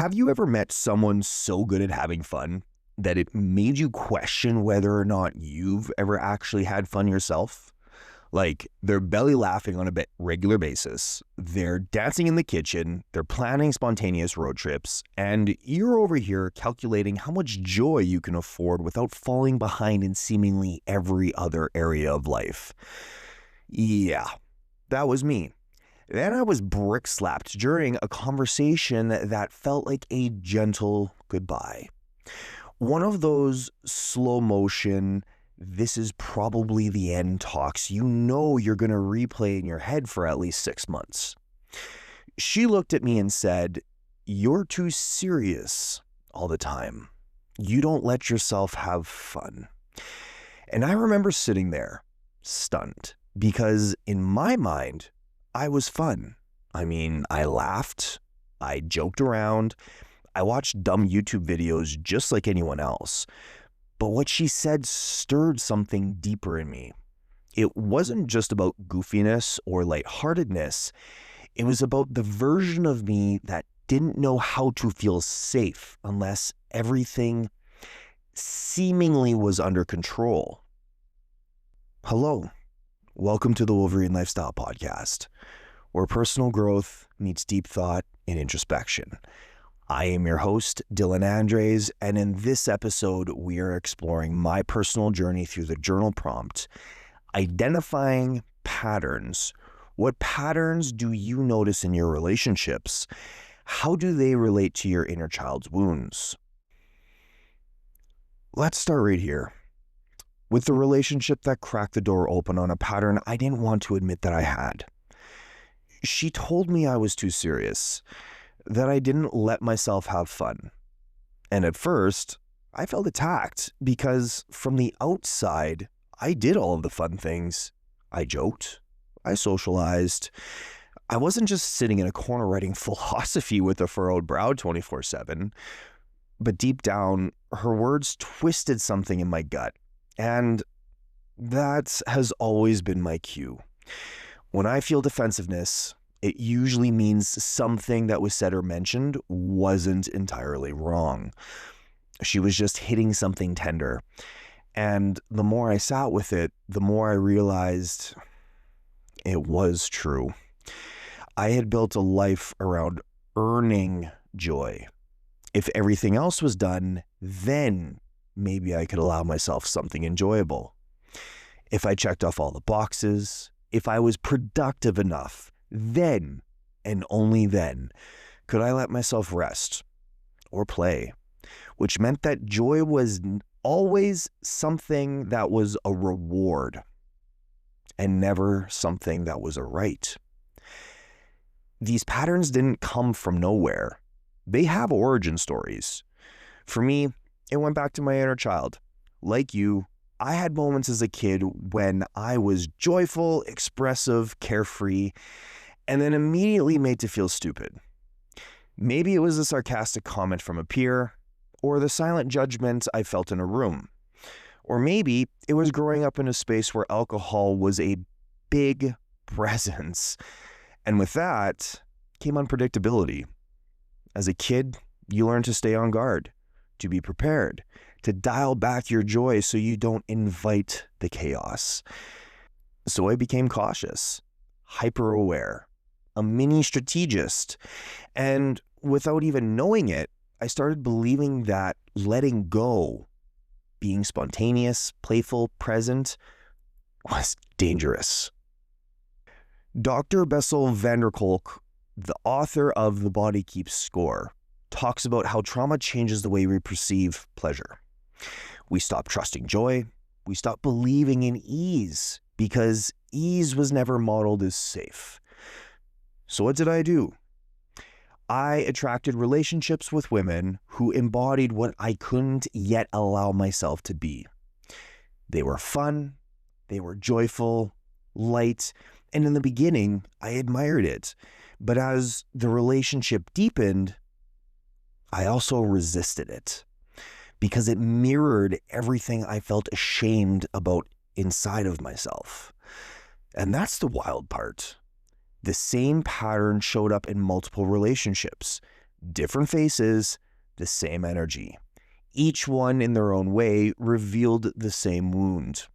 Have you ever met someone so good at having fun that it made you question whether or not you've ever actually had fun yourself? Like, they're belly laughing on a regular basis, they're dancing in the kitchen, they're planning spontaneous road trips, and you're over here calculating how much joy you can afford without falling behind in seemingly every other area of life. Yeah, that was me. Then I was brick slapped during a conversation that felt like a gentle goodbye. One of those slow motion, this is probably the end talks you know you're going to replay in your head for at least 6 months. She looked at me and said, "You're too serious all the time. You don't let yourself have fun." And I remember sitting there, stunned, because in my mind, I was fun. I mean, I laughed, I joked around, I watched dumb YouTube videos just like anyone else. But what she said stirred something deeper in me. It wasn't just about goofiness or lightheartedness. It was about the version of me that didn't know how to feel safe unless everything seemingly was under control. Hello. Welcome to the Wolverine Lifestyle Podcast, where personal growth meets deep thought and introspection. I am your host, Dylan Andres, and in this episode, we are exploring my personal journey through the journal prompt, identifying patterns. What patterns do you notice in your relationships? How do they relate to your inner child's wounds? Let's start right here. With the relationship that cracked the door open on a pattern I didn't want to admit that I had. She told me I was too serious, that I didn't let myself have fun. And at first, I felt attacked because from the outside, I did all of the fun things. I joked, I socialized. I wasn't just sitting in a corner writing philosophy with a furrowed brow 24/7, but deep down, her words twisted something in my gut. And that has always been my cue. When I feel defensiveness, it usually means something that was said or mentioned wasn't entirely wrong. She was just hitting something tender. And the more I sat with it, the more I realized it was true. I had built a life around earning joy. If everything else was done, then maybe I could allow myself something enjoyable. If I checked off all the boxes, if I was productive enough, then and only then could I let myself rest or play, which meant that joy was always something that was a reward and never something that was a right. These patterns didn't come from nowhere. They have origin stories. For me, it went back to my inner child. Like you, I had moments as a kid when I was joyful, expressive, carefree, and then immediately made to feel stupid. Maybe it was a sarcastic comment from a peer, or the silent judgment I felt in a room. Or maybe it was growing up in a space where alcohol was a big presence. And with that came unpredictability. As a kid, you learn to stay on guard, to be prepared, to dial back your joy so you don't invite the chaos. So I became cautious, hyper-aware, a mini strategist. And without even knowing it, I started believing that letting go, being spontaneous, playful, present, was dangerous. Dr. Bessel van der Kolk, the author of The Body Keeps Score, talks about how trauma changes the way we perceive pleasure. We stop trusting joy. We stop believing in ease because ease was never modeled as safe. So what did I do? I attracted relationships with women who embodied what I couldn't yet allow myself to be. They were fun, they were joyful, light, and in the beginning, I admired it. But as the relationship deepened, I also resisted it because it mirrored everything I felt ashamed about inside of myself. And that's the wild part. The same pattern showed up in multiple relationships, Different faces, the same energy. Each one in their own way revealed the same wound.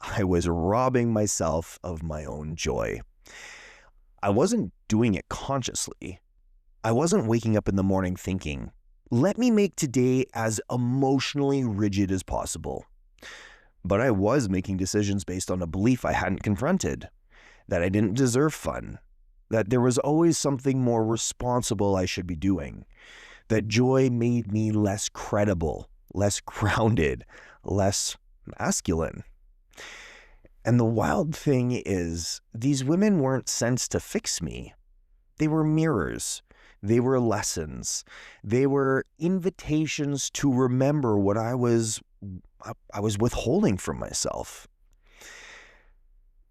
I was robbing myself of my own joy. I wasn't doing it consciously. I wasn't waking up in the morning thinking, let me make today as emotionally rigid as possible. But I was making decisions based on a belief I hadn't confronted, that I didn't deserve fun, that there was always something more responsible I should be doing, that joy made me less credible, less grounded, less masculine. And the wild thing is, these women weren't sent to fix me. They were mirrors. They were lessons. They were invitations to remember what I was withholding from myself.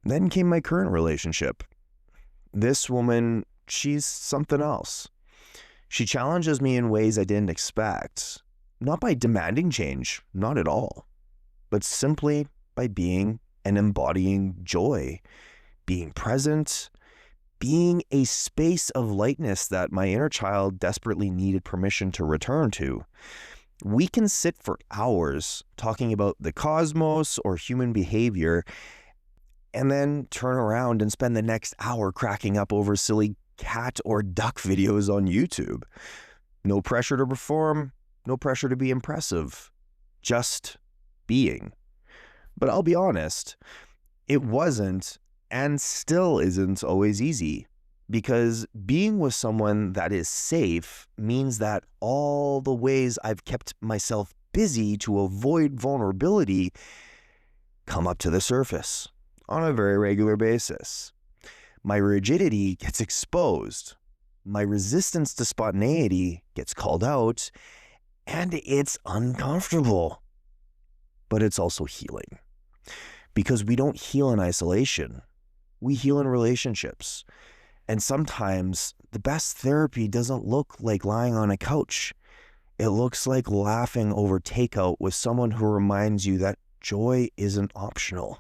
Then came my current relationship. This woman, she's something else. She challenges me in ways I didn't expect, not by demanding change, not at all, but simply by being and embodying joy, being present, being a space of lightness that my inner child desperately needed permission to return to. We can sit for hours talking about the cosmos or human behavior and then turn around and spend the next hour cracking up over silly cat or duck videos on YouTube. No pressure to perform, no pressure to be impressive, just being. But I'll be honest, it wasn't and still isn't always easy, because being with someone that is safe means that all the ways I've kept myself busy to avoid vulnerability come up to the surface on a very regular basis. My rigidity gets exposed. My resistance to spontaneity gets called out, and it's uncomfortable. But it's also healing, because we don't heal in isolation. We heal in relationships. And sometimes the best therapy doesn't look like lying on a couch. It looks like laughing over takeout with someone who reminds you that joy isn't optional.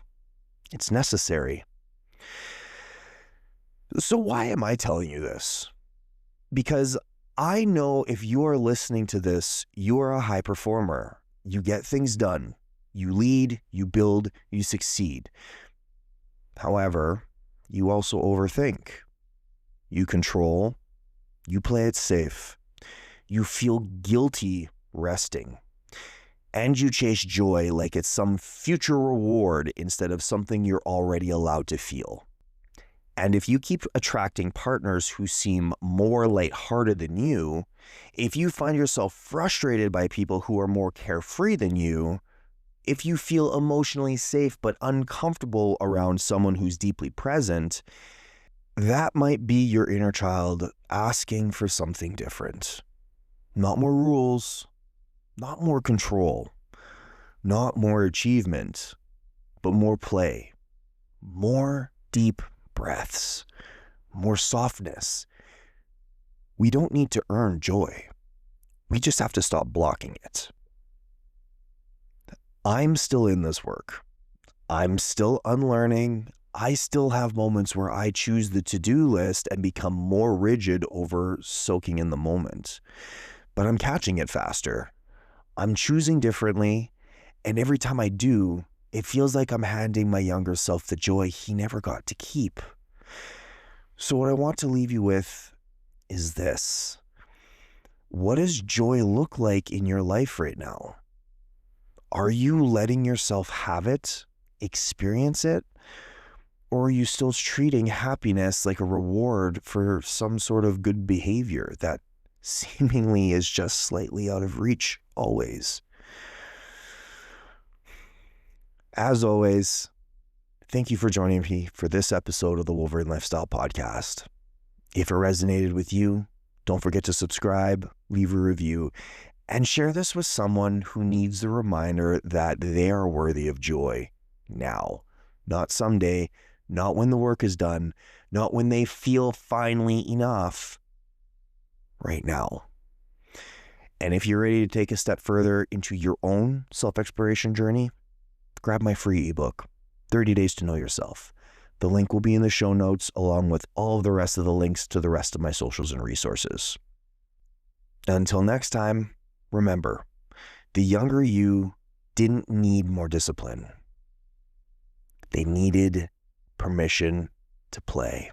It's necessary. So why am I telling you this? Because I know if you are listening to this, you are a high performer. You get things done. You lead, you build, you succeed. However, you also overthink. You control, you play it safe. You feel guilty resting. And you chase joy like it's some future reward instead of something you're already allowed to feel. And if you keep attracting partners who seem more lighthearted than you, if you find yourself frustrated by people who are more carefree than you, if you feel emotionally safe but uncomfortable around someone who's deeply present, that might be your inner child asking for something different. Not more rules, not more control, not more achievement, but more play, more deep breaths, more softness. We don't need to earn joy. We just have to stop blocking it. I'm still in this work. I'm still unlearning. I still have moments where I choose the to-do list and become more rigid over soaking in the moment. But I'm catching it faster. I'm choosing differently. And every time I do, it feels like I'm handing my younger self the joy he never got to keep. So what I want to leave you with is this. What does joy look like in your life right now? Are you letting yourself have it, experience it? Or are you still treating happiness like a reward for some sort of good behavior that seemingly is just slightly out of reach always? As always, thank you for joining me for this episode of the Wolverine Lifestyle Podcast. If it resonated with you, don't forget to subscribe, leave a review, and share this with someone who needs the reminder that they are worthy of joy now, not someday, not when the work is done, not when they feel finally enough, right now. And if you're ready to take a step further into your own self-exploration journey, grab my free ebook, 30 Days to Know Yourself. The link will be in the show notes along with all of the rest of the links to the rest of my socials and resources. Until next time, remember, the younger you didn't need more discipline. They needed permission to play.